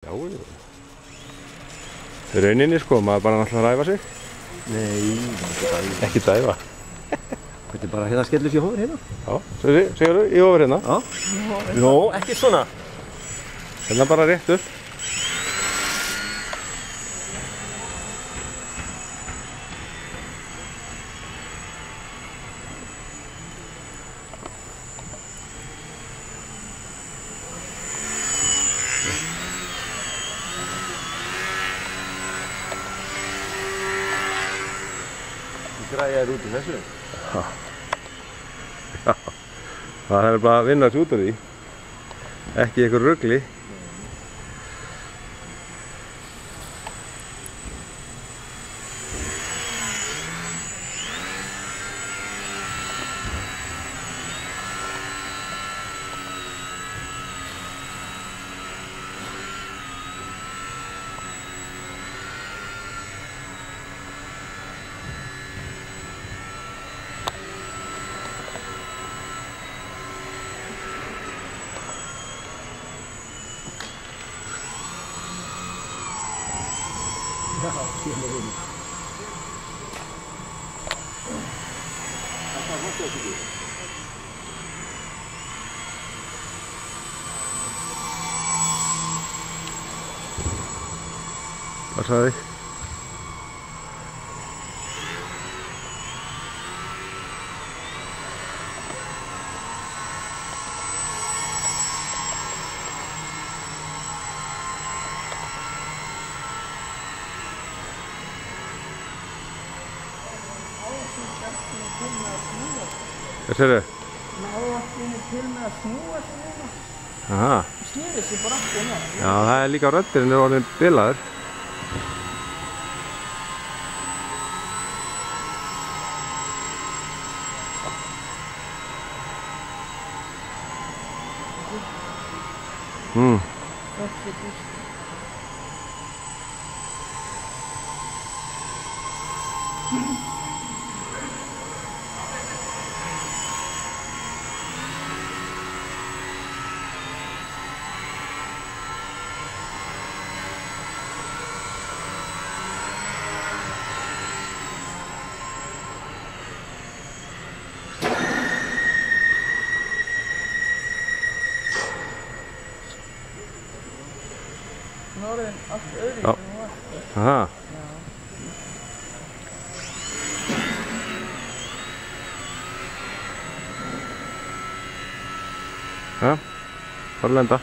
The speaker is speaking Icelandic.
Já, rauninni sko, maður bara náttúrulega ræfa sig. Nei, ekki dæfa. Þetta er bara hérna að skella sér í hófur hérna. Já, segurðu, í hófur hérna. Já. Jó, ekki svona. Hérna bara rétt upp. Græja út í þessu. Já, það er bara að vinna þessu út úr því. Ekki einhver rugli. Já, kemur inn. Það var þetta ekki. Passaðu þig. Hvað segirðu? Náðastinu til með að snúa sig núna. Aha. Snýri sig bara aftur með. Já, það er líka röddurinn er orðin bilaður. Þessi búst. Hún er orðin allt öðru Já. sem hún var. Aha. Já, bara lenda.